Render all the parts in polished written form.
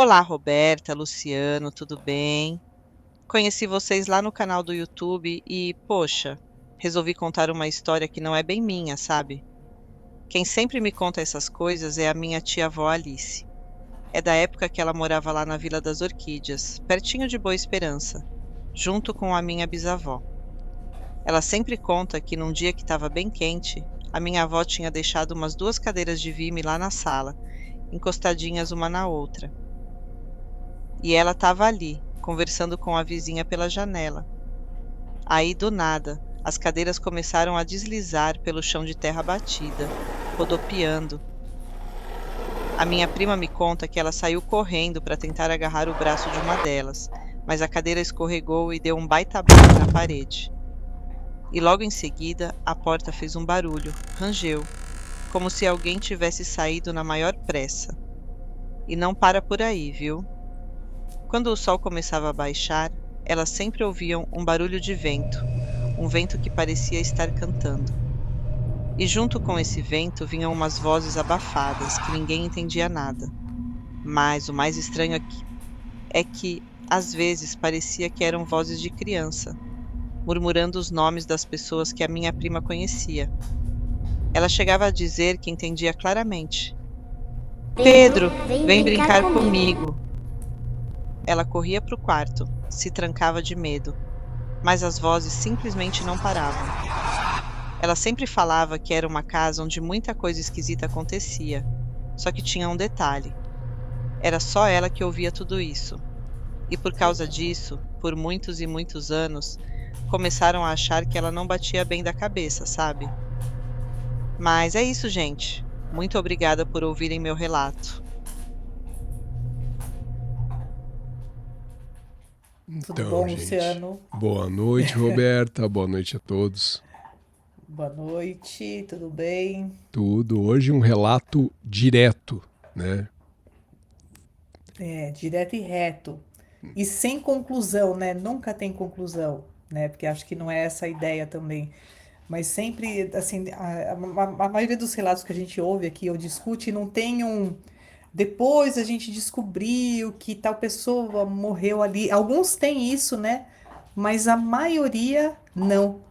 Olá, Roberta, Luciano, tudo bem? Conheci vocês lá no canal do YouTube e, poxa, resolvi contar uma história que não é bem minha, sabe? Quem sempre me conta essas coisas é a minha tia-avó Alice. É da época que ela morava lá na Vila das Orquídeas, pertinho de Boa Esperança, junto com a minha bisavó. Ela sempre conta que num dia que estava bem quente, a minha avó tinha deixado umas duas cadeiras de vime lá na sala, encostadinhas uma na outra. E ela estava ali, conversando com a vizinha pela janela. Aí, do nada, as cadeiras começaram a deslizar pelo chão de terra batida, rodopiando. A minha prima me conta que ela saiu correndo para tentar agarrar o braço de uma delas, mas a cadeira escorregou e deu um baita baque na parede. E logo em seguida, a porta fez um barulho, rangeu, como se alguém tivesse saído na maior pressa. E não para por aí, viu? Quando o sol começava a baixar, elas sempre ouviam um barulho de vento, um vento que parecia estar cantando. E junto com esse vento vinham umas vozes abafadas que ninguém entendia nada. Mas o mais estranho é que às vezes parecia que eram vozes de criança, murmurando os nomes das pessoas que a minha prima conhecia. Ela chegava a dizer que entendia claramente: Pedro, Pedro, vem vem brincar brincar comigo. comigo. Ela corria para o quarto, se trancava de medo, mas as vozes simplesmente não paravam. Ela sempre falava que era uma casa onde muita coisa esquisita acontecia, só que tinha um detalhe: era só ela que ouvia tudo isso. E por causa disso, por muitos e muitos anos, começaram a achar que ela não batia bem da cabeça, sabe? Mas é isso, gente. Muito obrigada por ouvirem meu relato. Tudo Então, bom, gente, Luciano? boa noite, Roberta, boa noite a todos. Boa noite, tudo bem? Tudo. Hoje um relato direto, né? É, direto e reto. E sem conclusão, né? Nunca tem conclusão, né? Porque acho que não é essa a ideia também. Mas sempre, assim, a maioria dos relatos que a gente ouve aqui ou discute não tem um. Depois a gente descobriu que tal pessoa morreu ali. Alguns têm isso, né? Mas a maioria não.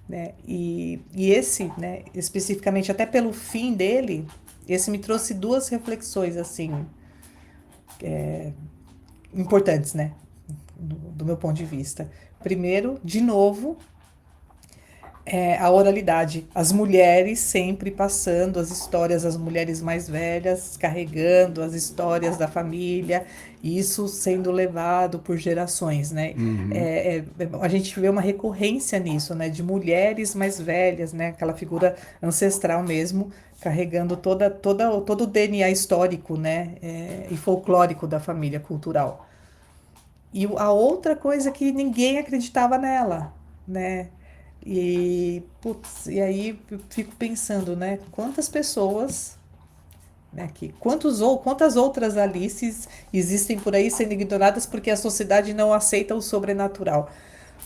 Né? E esse, né, especificamente até pelo fim dele, esse me trouxe duas reflexões assim importantes, né, do meu ponto de vista. Primeiro, de novo, a oralidade. As mulheres sempre passando as histórias, as mulheres mais velhas carregando as histórias da família, isso sendo levado por gerações, né? Uhum. A gente vê uma recorrência nisso, né? De mulheres mais velhas, né? Aquela figura ancestral mesmo, carregando todo o DNA histórico, né? E folclórico da família cultural. E a outra coisa que ninguém acreditava nela, né? E, putz, e aí eu fico pensando, né? Quantas pessoas, né, quantas outras Alices existem por aí sendo ignoradas porque a sociedade não aceita o sobrenatural,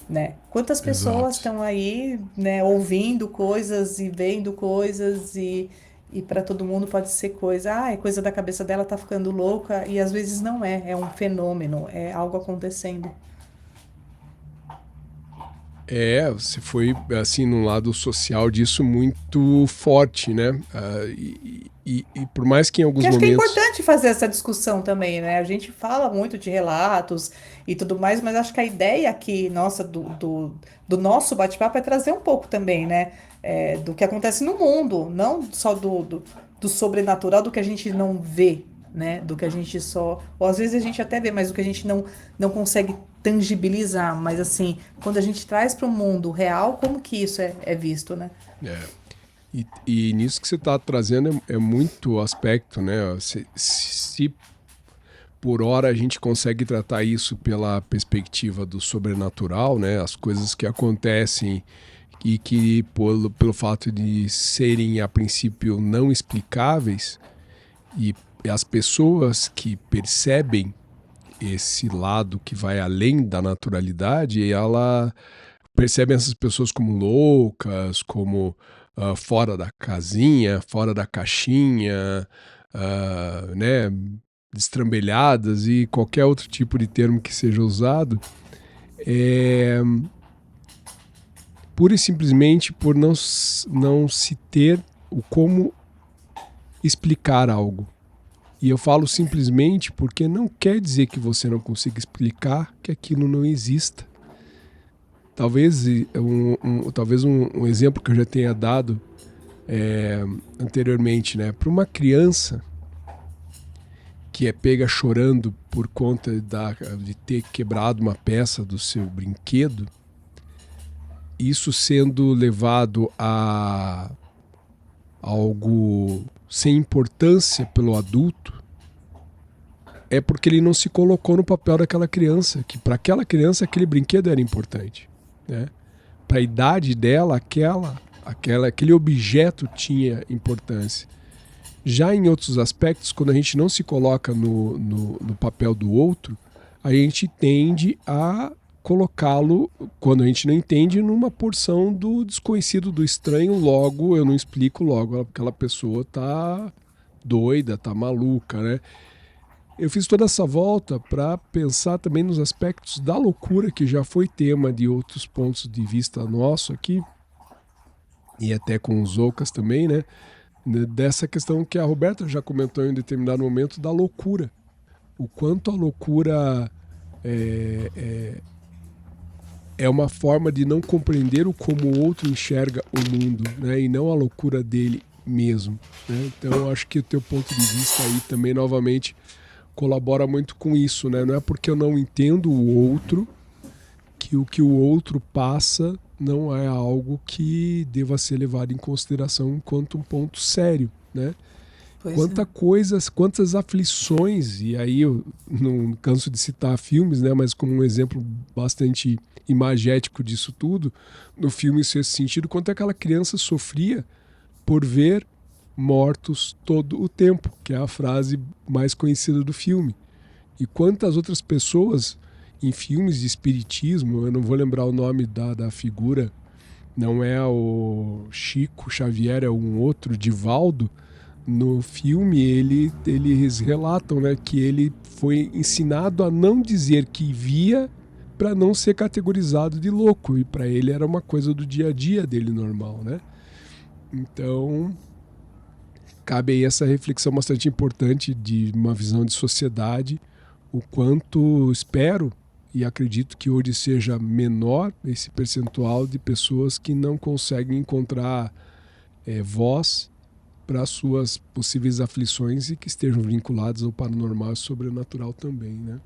né? Quantas pessoas Exato. estão aí, né, ouvindo coisas e vendo coisas e para todo mundo pode ser coisa, é coisa da cabeça dela, tá ficando louca, e às vezes não é, é um fenômeno, é algo acontecendo. Você foi, assim, num lado social disso muito forte, né? E por mais que em Que alguns acho que é momentos. importante fazer essa discussão também, né? A gente fala muito de relatos e tudo mais, mas acho que a ideia aqui, nossa, do nosso bate-papo é trazer um pouco também, né? Do que acontece no mundo, não só do sobrenatural, do que a gente não vê, né? Do que a gente só. Ou às vezes a gente até vê, mas o que a gente não consegue tangibilizar. Mas assim, quando a gente traz para o mundo real, como que isso é visto, né? É, e nisso que você está trazendo é muito aspecto, né? Se por hora a gente consegue tratar isso pela perspectiva do sobrenatural, né? As coisas que acontecem e que pelo fato de serem a princípio não explicáveis e as pessoas que percebem esse lado que vai além da naturalidade, ela percebe essas pessoas como loucas, como fora da casinha, fora da caixinha, né? destrambelhadas e qualquer outro tipo de termo que seja usado, pura e simplesmente por não se ter o como explicar algo. E eu falo simplesmente porque não quer dizer que você não consiga explicar que aquilo não exista. Talvez um exemplo que eu já tenha dado anteriormente, né? Para uma criança que é pega chorando por conta de ter quebrado uma peça do seu brinquedo, isso sendo levado a algo sem importância pelo adulto, é porque ele não se colocou no papel daquela criança, que para aquela criança aquele brinquedo era importante, né? Para a idade dela, aquele objeto tinha importância. Já em outros aspectos, quando a gente não se coloca no papel do outro, a gente tende a colocá-lo, quando a gente não entende, numa porção do desconhecido, do estranho. Logo, eu não explico, logo aquela pessoa tá doida, tá maluca, né? Eu fiz toda essa volta para pensar também nos aspectos da loucura, que já foi tema de outros pontos de vista nosso aqui, e até com os Zoucas também, né? Dessa questão que a Roberta já comentou em um determinado momento, da loucura. O quanto a loucura é uma forma de não compreender o como o outro enxerga o mundo, né? E não a loucura dele mesmo, né? Então eu acho que o teu ponto de vista aí também, novamente, colabora muito com isso, né? Não é porque eu não entendo o outro que o outro passa não é algo que deva ser levado em consideração enquanto um ponto sério, né? Quantas aflições, e aí eu não canso de citar filmes, né? Mas como um exemplo bastante imagético disso tudo, no filme Sexto Sentido, quanto aquela criança sofria por ver mortos todo o tempo, que é a frase mais conhecida do filme. E quantas outras pessoas em filmes de espiritismo, eu não vou lembrar o nome da figura, não é o Chico Xavier, é um outro, Divaldo. No filme eles relatam, né, que ele foi ensinado a não dizer que via para não ser categorizado de louco, e para ele era uma coisa do dia a dia dele normal, né? Então cabe aí essa reflexão bastante importante de uma visão de sociedade, o quanto espero e acredito que hoje seja menor esse percentual de pessoas que não conseguem encontrar voz para suas possíveis aflições e que estejam vinculadas ao paranormal e sobrenatural também, né?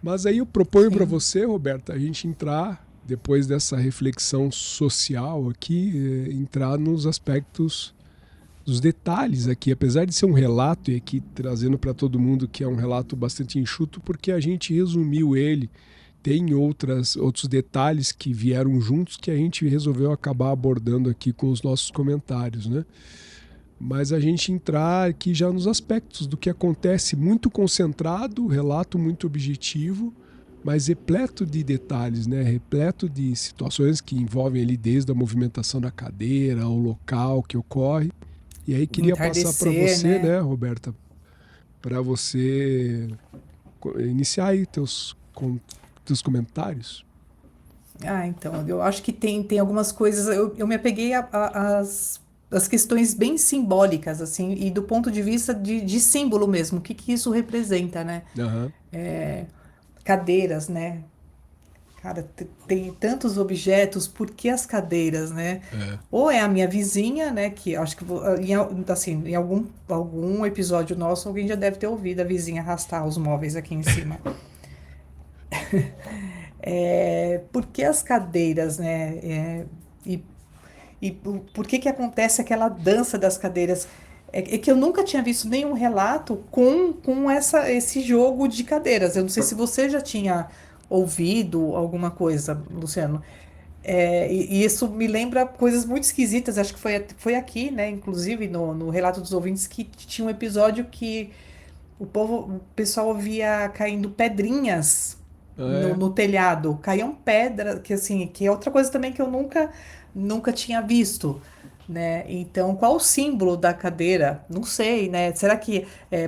Mas aí eu proponho para você, Roberta, a gente entrar, depois dessa reflexão social aqui, entrar nos aspectos dos detalhes aqui, apesar de ser um relato, e aqui trazendo para todo mundo que é um relato bastante enxuto, porque a gente resumiu ele, tem outros detalhes que vieram juntos que a gente resolveu acabar abordando aqui com os nossos comentários, né? Mas a gente entrar aqui já nos aspectos do que acontece, muito concentrado, relato muito objetivo, mas repleto de detalhes, né? Repleto de situações que envolvem ali desde a movimentação da cadeira, o local que ocorre. E aí queria passar para você, né, Roberta, para você iniciar aí teus comentários. Então, eu acho que tem algumas coisas, eu me apeguei às questões bem simbólicas, assim, e do ponto de vista de símbolo mesmo, o que isso representa, né? Uhum. Cadeiras, né? Cara, tem tantos objetos, por que as cadeiras, né? Ou é a minha vizinha, né? Que acho que assim, em algum episódio nosso, alguém já deve ter ouvido a vizinha arrastar os móveis aqui em cima. Por que as cadeiras, né? E por que acontece aquela dança das cadeiras? É que eu nunca tinha visto nenhum relato com esse jogo de cadeiras. Eu não sei se você já tinha ouvido alguma coisa, Luciano. E isso me lembra coisas muito esquisitas. Acho que foi aqui, né? Inclusive no Relato dos Ouvintes, que tinha um episódio que o pessoal via caindo pedrinhas no telhado. Caíam pedras, que assim, que é outra coisa também que eu nunca tinha visto. né? Então, qual o símbolo da cadeira? Não sei, né? Será que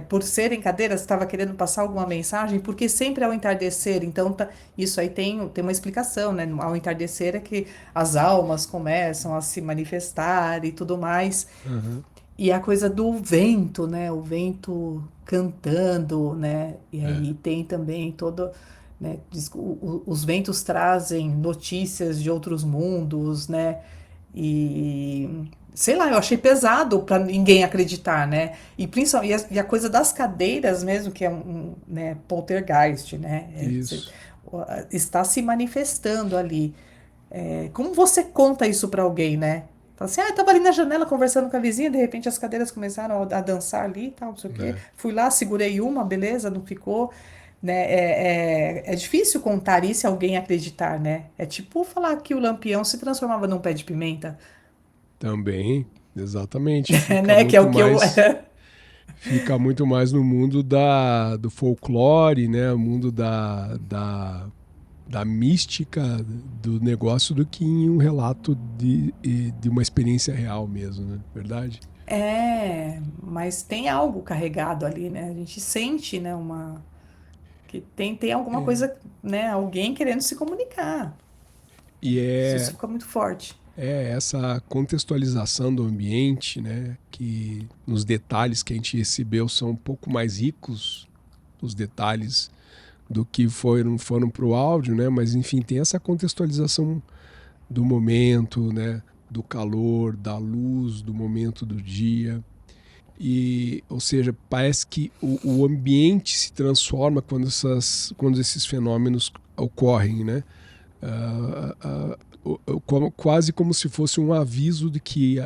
por serem cadeiras estava querendo passar alguma mensagem? Porque sempre ao entardecer, então isso aí tem uma explicação, né? Ao entardecer é que as almas começam a se manifestar e tudo mais. Aham. E a coisa do vento, né? O vento cantando, né? E É. aí tem também todo, né? Os ventos trazem notícias de outros mundos, né? E sei lá, eu achei pesado para ninguém acreditar, né? E principalmente e a coisa das cadeiras mesmo, que é né, poltergeist, né? Isso. Está se manifestando ali. Como você conta isso para alguém, né? Fala assim, eu tava ali na janela conversando com a vizinha, de repente as cadeiras começaram a dançar ali e tal, não sei o quê. É. Fui lá, segurei uma, beleza, não ficou, né? É difícil contar isso e alguém acreditar, né? É tipo falar que o Lampião se transformava num pé de pimenta, Também, exatamente. né? Que é o que eu... Fica muito mais no mundo do folclore, né? O mundo da mística do negócio do que em um relato de uma experiência real mesmo, né? Verdade? Mas tem algo carregado ali, né? A gente sente, né, que tem alguma coisa, né, alguém querendo se comunicar. E Isso é, fica muito forte. é essa contextualização do ambiente, né? Que nos detalhes que a gente recebeu são um pouco mais ricos, os detalhes do que foram para o áudio, né? Mas enfim, tem essa contextualização do momento, né? Do calor, da luz, do momento do dia. E, ou seja, parece que o ambiente se transforma quando esses fenômenos ocorrem, né? Quase como se fosse um aviso de que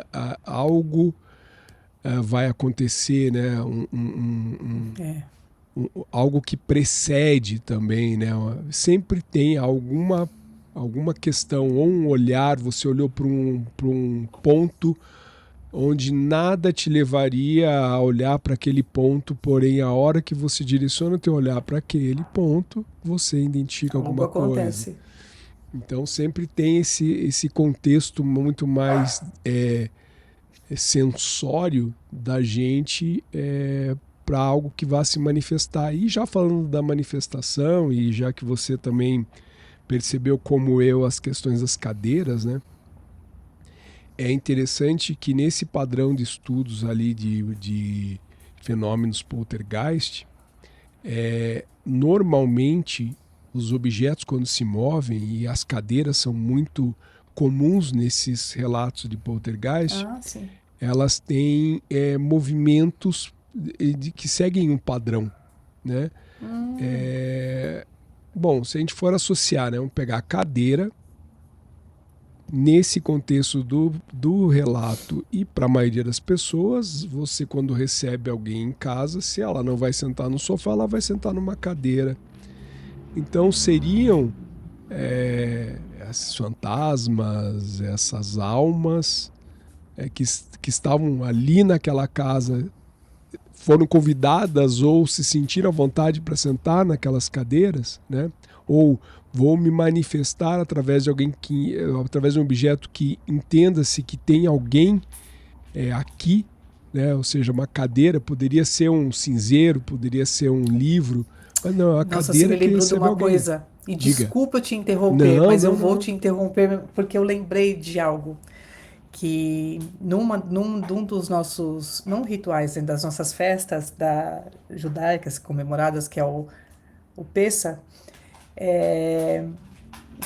algo vai acontecer, né? É. Algo que precede também, né? Sempre tem alguma questão ou um olhar, você olhou para um ponto onde nada te levaria a olhar para aquele ponto, porém a hora que você direciona o teu olhar para aquele ponto, você identifica Algo alguma coisa. acontece. Então sempre tem esse contexto muito mais sensório da gente para algo que vá se manifestar. E já falando da manifestação, e já que você também percebeu como eu as questões das cadeiras, né? É interessante que nesse padrão de estudos ali de fenômenos poltergeist, normalmente os objetos quando se movem, e as cadeiras são muito comuns nesses relatos de poltergeist, Ah, sim. elas têm movimentos que seguem um padrão, né? Bom, se a gente for associar, né, vamos pegar a cadeira, nesse contexto do relato e para a maioria das pessoas, você quando recebe alguém em casa, se ela não vai sentar no sofá, ela vai sentar numa cadeira. Então seriam esses fantasmas, essas almas que estavam ali naquela casa, foram convidadas ou se sentiram à vontade para sentar naquelas cadeiras, né? Ou vou me manifestar através de através de um objeto que entenda-se que tem alguém aqui, né? Ou seja, uma cadeira, poderia ser um cinzeiro, poderia ser um livro, mas não, é uma Nossa, você cadeira me que lembrou de recebe uma alguém. coisa. E Diga. desculpa te interromper, Não, mas eu não, vou não. te interromper porque eu lembrei de algo que num dos nossos, não rituais, né, das nossas festas judaicas comemoradas, que é o Pessa,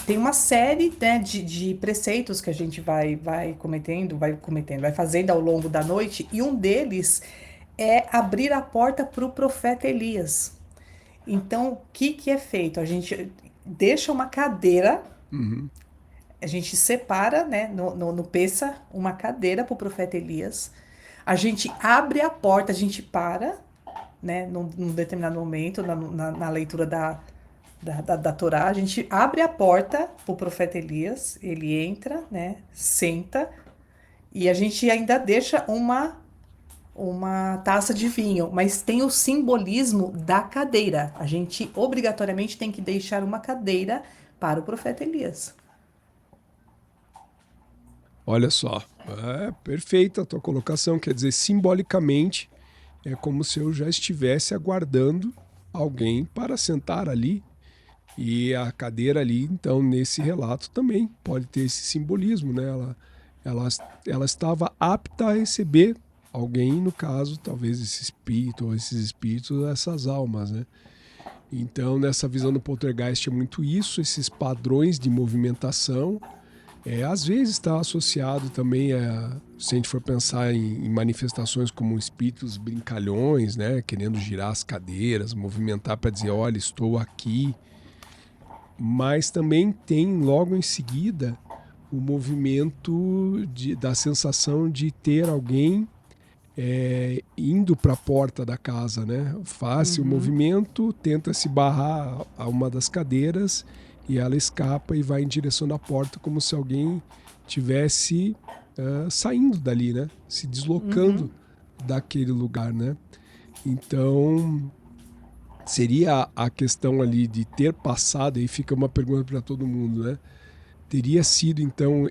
tem uma série, né, de preceitos que a gente vai vai fazendo ao longo da noite, e um deles é abrir a porta para o profeta Elias. Então, o que é feito? A gente deixa uma cadeira, Uhum. a gente separa, né, no Pessa, uma cadeira para o profeta Elias. A gente abre a porta, a gente para, né, num determinado momento, na leitura da Torá, a gente abre a porta para o profeta Elias, ele entra, né, senta, e a gente ainda deixa uma taça de vinho, mas tem o simbolismo da cadeira. A gente obrigatoriamente tem que deixar uma cadeira para o profeta Elias. Olha só. É perfeita a tua colocação, quer dizer, simbolicamente é como se eu já estivesse aguardando alguém para sentar ali. E a cadeira ali, então, nesse relato também pode ter esse simbolismo, né? Ela, ela estava apta a receber alguém, no caso, talvez esse espírito ou esses espíritos, essas almas, né? Então, nessa visão do poltergeist é muito isso, esses padrões de movimentação. Às vezes está associado também se a gente for pensar em manifestações como espíritos brincalhões, né? Querendo girar as cadeiras, movimentar para dizer, olha, estou aqui. Mas também tem logo em seguida o movimento da sensação de ter alguém indo para a porta da casa, né? Faz o movimento, tenta se barrar a uma das cadeiras e ela escapa e vai em direção da porta como se alguém tivesse saindo dali, né? Se deslocando daquele lugar, né? Então seria a questão ali de ter passado, aí fica uma pergunta para todo mundo, né? Teria sido então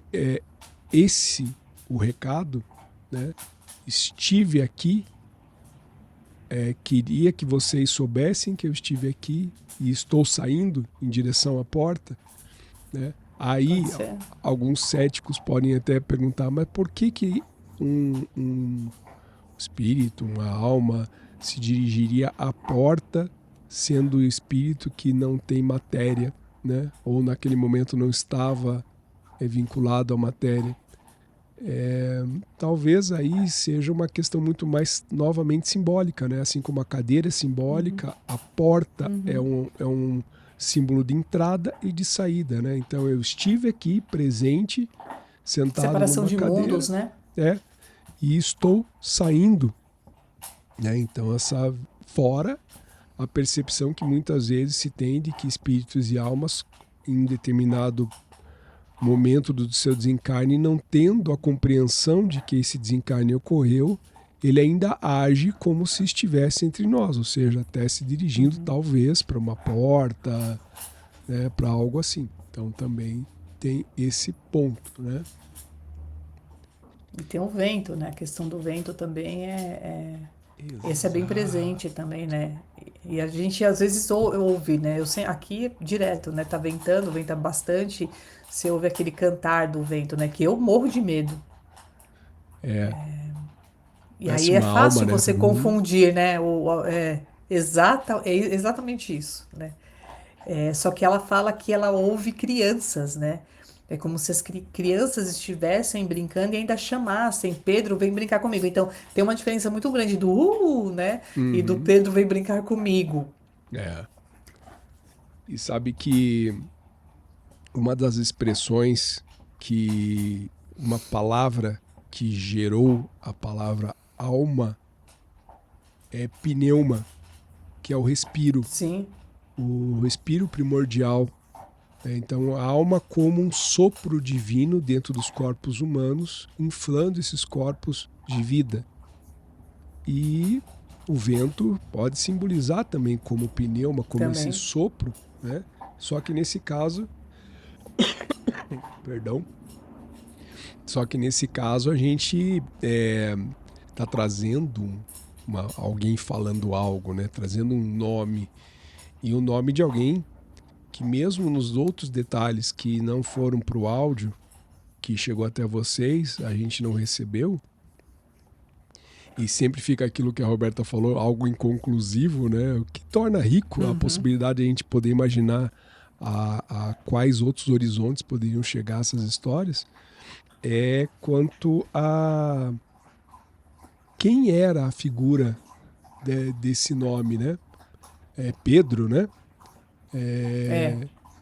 esse o recado, né? Estive aqui, queria que vocês soubessem que eu estive aqui e estou saindo em direção à porta, né? Aí alguns céticos podem até perguntar, mas por que um espírito, uma alma se dirigiria à porta sendo o espírito que não tem matéria, né? Ou naquele momento não estava vinculado à matéria? Talvez aí seja uma questão muito mais novamente simbólica, né? Assim como a cadeira é simbólica, a porta é um símbolo de entrada e de saída, né? Então eu estive aqui presente, sentado Separação numa de cadeira, mundos, né? E estou saindo, né? Então fora a percepção que muitas vezes se tem de que espíritos e almas em determinado momento do seu desencarne, não tendo a compreensão de que esse desencarne ocorreu, ele ainda age como se estivesse entre nós, ou seja, até se dirigindo talvez para uma porta, né, para algo assim. Então também tem esse ponto, né? E tem o vento, né? A questão do vento também esse é bem presente também, né? E a gente às vezes ouve, né? Aqui direto, né? Tá ventando, venta bastante. Você ouve aquele cantar do vento, né? Que eu morro de medo. E Parece aí é uma alma, fácil né? você confundir, né? É exatamente isso, né? Só que ela fala que ela ouve crianças, né? É como se as crianças estivessem brincando e ainda chamassem, Pedro, vem brincar comigo. Então, tem uma diferença muito grande do né? E do Pedro, vem brincar comigo. E sabe que uma das expressões uma palavra que gerou a palavra alma é pneuma, que é o respiro. Sim. O respiro primordial. Então, a alma como um sopro divino dentro dos corpos humanos, inflando esses corpos de vida. E o vento pode simbolizar também como pneuma, como esse sopro, né? Só que nesse caso, perdão, só que nesse caso a gente está trazendo alguém falando algo, né? Trazendo um nome, e o nome de alguém que mesmo nos outros detalhes que não foram para o áudio, que chegou até vocês, a gente não recebeu, e sempre fica aquilo que a Roberta falou, algo inconclusivo, né? O que torna rico a possibilidade de a gente poder imaginar a quais outros horizontes poderiam chegar essas histórias, quanto a quem era a figura desse nome, né? Pedro, né?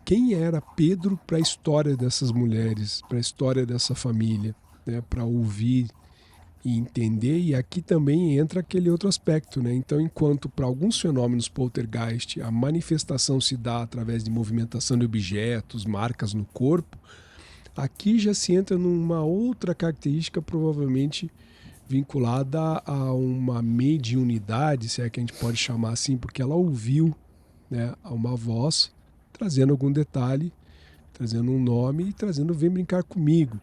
Quem era Pedro para a história dessas mulheres, para a história dessa família, né? Para ouvir e entender, e aqui também entra aquele outro aspecto, né? Então, enquanto para alguns fenômenos poltergeist a manifestação se dá através de movimentação de objetos, marcas no corpo, aqui já se entra numa outra característica provavelmente vinculada a uma mediunidade, se é que a gente pode chamar assim, porque ela ouviu, né, uma voz trazendo algum detalhe, trazendo um nome e trazendo vem brincar comigo.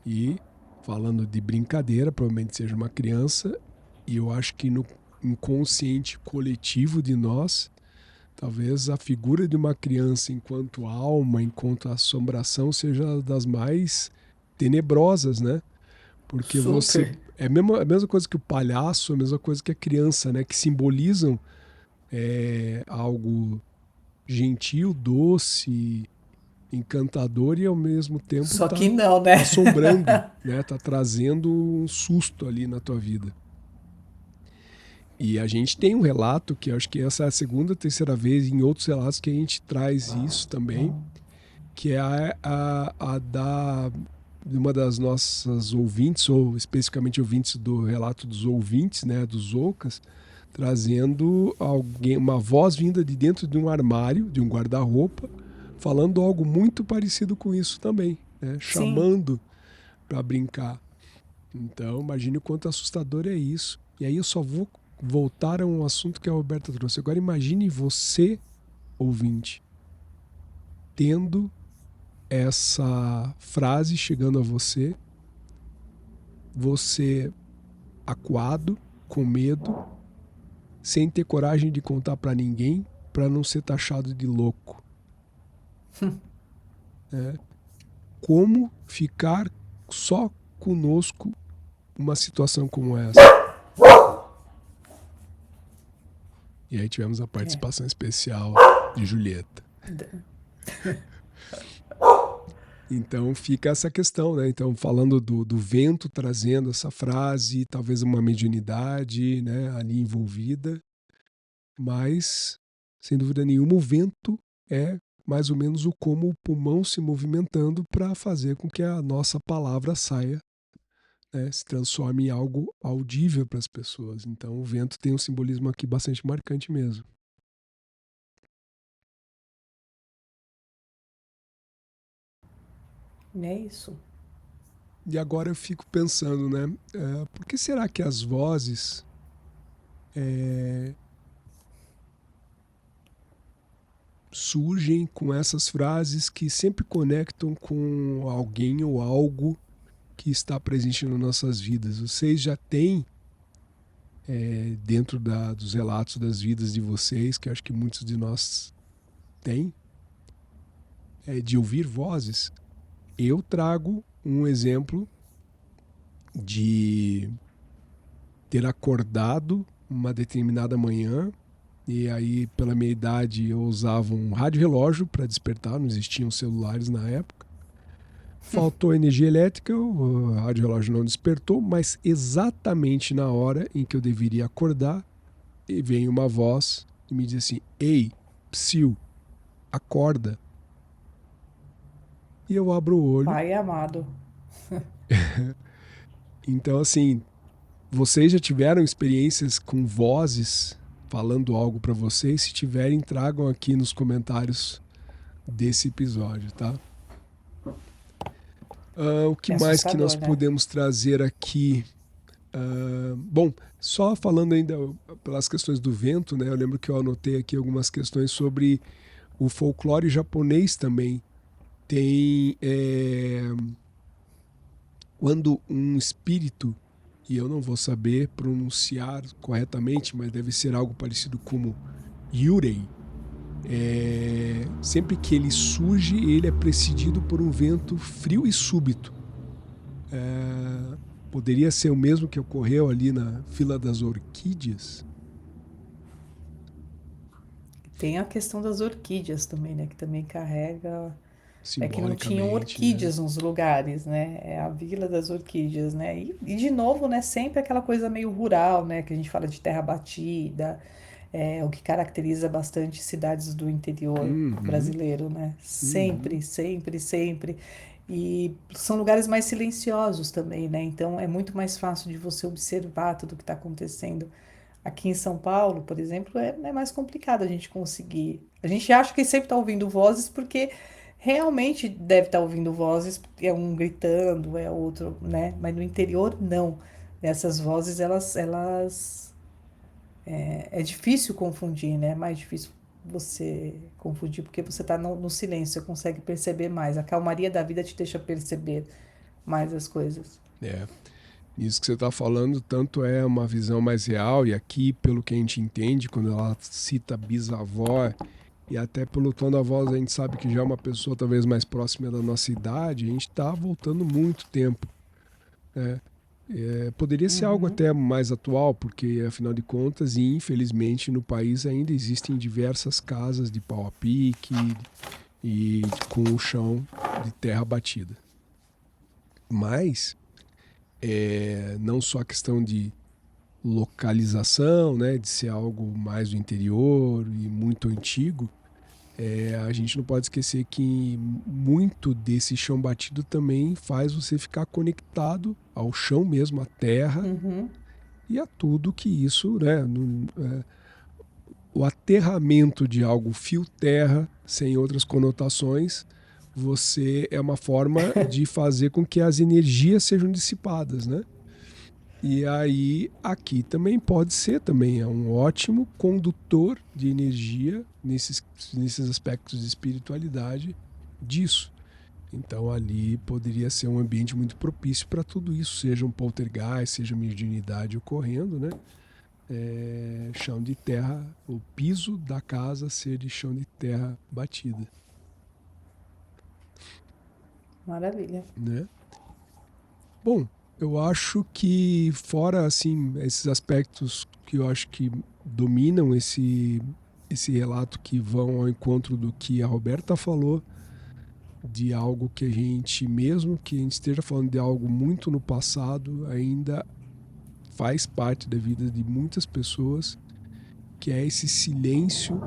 E falando de brincadeira, provavelmente seja uma criança, e eu acho que no inconsciente coletivo de nós, talvez a figura de uma criança enquanto alma, enquanto assombração, seja das mais tenebrosas, né? Porque você... Super. É a mesma coisa que o palhaço, a mesma coisa que a criança, né? Que simbolizam algo gentil, doce, encantador e ao mesmo tempo Só tá que não, né? assombrando, né? Tá trazendo um susto ali na tua vida. E a gente tem um relato que eu acho que essa é a segunda, terceira vez em outros relatos que a gente traz isso também, que é a da de uma das nossas ouvintes, ou especificamente ouvintes do relato dos ouvintes, né, dos Ocas, trazendo uma voz vinda de dentro de um armário, de um guarda-roupa, falando algo muito parecido com isso também, né, Sim, chamando para brincar. Então, imagine o quanto assustador é isso. E aí eu só vou voltar a um assunto que a Roberta trouxe. Agora imagine você, ouvinte, tendo essa frase chegando a você, você acuado, com medo, sem ter coragem de contar para ninguém, para não ser taxado de louco. Né? Como ficar só conosco uma situação como essa? E aí tivemos a é. participação especial de Julieta. Então fica essa questão, né? Então, falando do vento trazendo essa frase, talvez uma mediunidade, né, ali envolvida, mas, sem dúvida nenhuma, o vento é mais ou menos o como o pulmão se movimentando para fazer com que a nossa palavra saia, né, se transforme em algo audível para as pessoas. Então, o vento tem um simbolismo aqui bastante marcante mesmo. É isso. E agora eu fico pensando, né? Por que será que as vozes surgem com essas frases que sempre conectam com alguém ou algo que está presente nas nossas vidas? Vocês já têm, dentro dos relatos das vidas de vocês, que acho que muitos de nós têm, de ouvir vozes? Eu trago um exemplo de ter acordado uma determinada manhã. E aí, pela minha idade, eu usava um rádio relógio para despertar, não existiam celulares na época. Faltou energia elétrica, o rádio relógio não despertou, mas exatamente na hora em que eu deveria acordar, vem uma voz e me diz assim: "Ei, psiu, acorda". E eu abro o olho. Pai amado. Então, assim, vocês já tiveram experiências com vozes falando algo para vocês? Se tiverem, tragam aqui nos comentários desse episódio, tá? O que É mais que nós assustador, né? podemos trazer aqui? Bom, só falando ainda pelas questões do vento, né? Eu lembro que eu anotei aqui algumas questões sobre o folclore japonês também. Tem quando um espírito, e eu não vou saber pronunciar corretamente, mas deve ser algo parecido como Yurei. Sempre que ele surge, ele é precedido por um vento frio e súbito. Poderia ser o mesmo que ocorreu ali na fila das orquídeas? Tem a questão das orquídeas também, né? Que também carrega. É que não tinham Simbolicamente, né? orquídeas nos lugares, né? É a Vila das Orquídeas, né? E de novo, né? Sempre aquela coisa meio rural, né? Que a gente fala de terra batida, o que caracteriza bastante cidades do interior Uhum, brasileiro, né? uhum. Sempre, sempre, sempre. E são lugares mais silenciosos também, né? Então é muito mais fácil de você observar tudo o que está acontecendo. Aqui em São Paulo, por exemplo, é mais complicado a gente conseguir. A gente acha que sempre está ouvindo vozes porque realmente deve estar ouvindo vozes, é um gritando, é outro, né? Mas no interior, não. Essas vozes, é difícil confundir, né? É mais difícil você confundir porque você está no silêncio, você consegue perceber mais. A calmaria da vida te deixa perceber mais as coisas. É. Isso que você está falando, tanto é uma visão mais real, e aqui, pelo que a gente entende, quando ela cita bisavó, e até pelo tom da voz, a gente sabe que já é uma pessoa talvez mais próxima da nossa idade, a gente está voltando muito tempo. Né? Poderia ser algo Uhum. até mais atual, porque afinal de contas, e infelizmente no país ainda existem diversas casas de pau a pique e com o chão de terra batida. Mas não só a questão de localização, né, de ser algo mais do interior e muito antigo, a gente não pode esquecer que muito desse chão batido também faz você ficar conectado ao chão mesmo, à terra Uhum. e a tudo que isso, né, o aterramento de algo fio-terra, sem outras conotações, você é uma forma de fazer com que as energias sejam dissipadas, né? E aí, aqui também pode ser também, é um ótimo condutor de energia nesses aspectos de espiritualidade disso. Então ali poderia ser um ambiente muito propício para tudo isso, seja um poltergeist, seja mediunidade ocorrendo, né? Chão de terra, o piso da casa ser de chão de terra batida, Maravilha. né? Bom, eu acho que fora assim esses aspectos que eu acho que dominam esse relato que vão ao encontro do que a Roberta falou, de algo que a gente, mesmo que a gente esteja falando de algo muito no passado, ainda faz parte da vida de muitas pessoas, que é esse silêncio,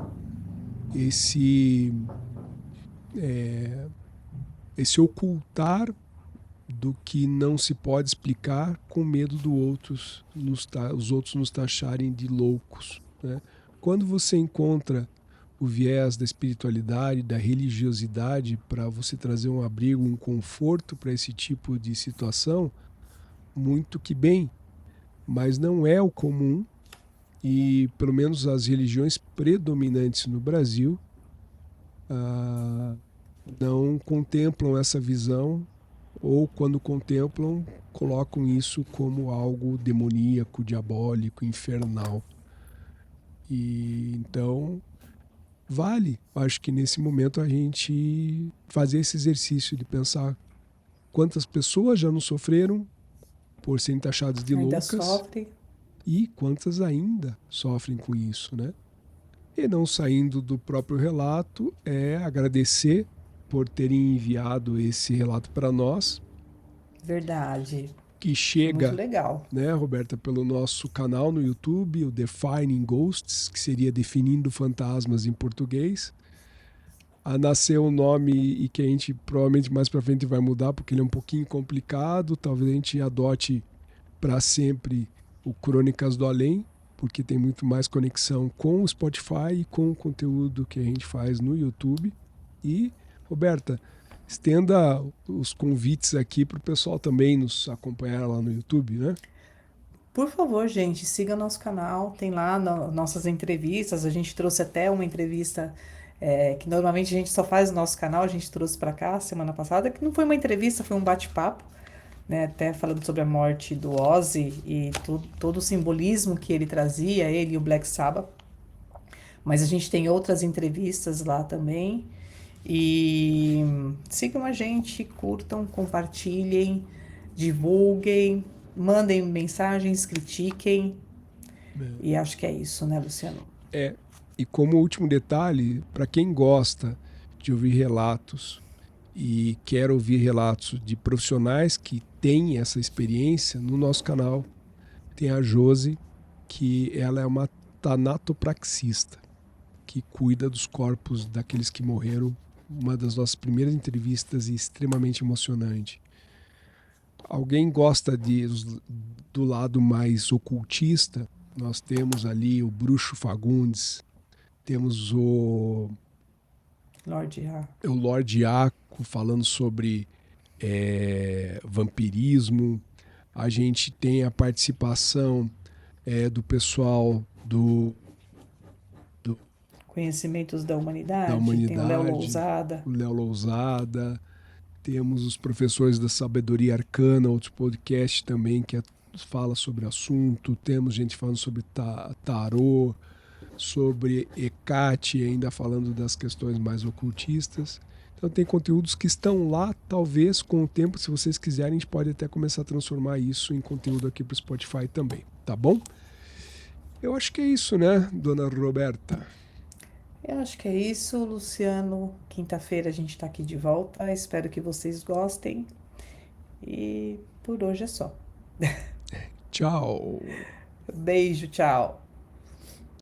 esse esse ocultar do que não se pode explicar com medo do os outros nos taxarem de loucos. Né? Quando você encontra o viés da espiritualidade, da religiosidade, para você trazer um abrigo, um conforto para esse tipo de situação, muito que bem, mas não é o comum, e pelo menos as religiões predominantes no Brasil não contemplam essa visão, ou quando contemplam, colocam isso como algo demoníaco, diabólico, infernal. E então vale, acho que nesse momento a gente fazer esse exercício de pensar quantas pessoas já não sofreram por serem taxadas de Ainda loucas sofre. e quantas ainda sofrem com isso, né? E não saindo do próprio relato, é agradecer por terem enviado esse relato para nós, Verdade. que Foi muito chega, legal. né, Roberta, pelo nosso canal no YouTube, o Defining Ghosts, que seria Definindo Fantasmas em português. A nascer um nome e que a gente provavelmente mais para frente vai mudar, porque ele é um pouquinho complicado. Talvez a gente adote para sempre o Crônicas do Além, porque tem muito mais conexão com o Spotify e com o conteúdo que a gente faz no YouTube. E, Roberta, estenda os convites aqui para o pessoal também nos acompanhar lá no YouTube, né? Por favor, gente, siga nosso canal. Tem lá nossas entrevistas. A gente trouxe até uma entrevista que normalmente a gente só faz no nosso canal. A gente trouxe para cá semana passada, que não foi uma entrevista, foi um bate-papo, né? Até falando sobre a morte do Ozzy e todo o simbolismo que ele trazia, ele e o Black Sabbath. Mas a gente tem outras entrevistas lá também. E sigam a gente, curtam, compartilhem, divulguem, mandem mensagens, critiquem. E acho que é isso, né, Luciano? E como último detalhe, para quem gosta de ouvir relatos e quer ouvir relatos de profissionais que têm essa experiência, no nosso canal tem a Josi, que ela é uma tanatopraxista, que cuida dos corpos daqueles que morreram. Uma das nossas primeiras entrevistas e extremamente emocionante. Alguém gosta do lado mais ocultista? Nós temos ali o Bruxo Fagundes, temos o Lorde Iaco falando sobre vampirismo. A gente tem a participação do pessoal do Conhecimentos da da Humanidade, tem o Léo Humanidade, Lousada. o Léo Lousada, Temos os Professores da Sabedoria Arcana, outro podcast também que fala sobre assunto. Temos gente falando sobre tarô, sobre Hecate, ainda falando das questões mais ocultistas. Então tem conteúdos que estão lá, talvez com o tempo, se vocês quiserem, a gente pode até começar a transformar isso em conteúdo aqui para o Spotify também, tá bom? Eu acho que é isso, né, dona Roberta? Eu acho que é isso, Luciano. Quinta-feira a gente está aqui de volta. Espero que vocês gostem. E por hoje é só. Tchau! Beijo, tchau.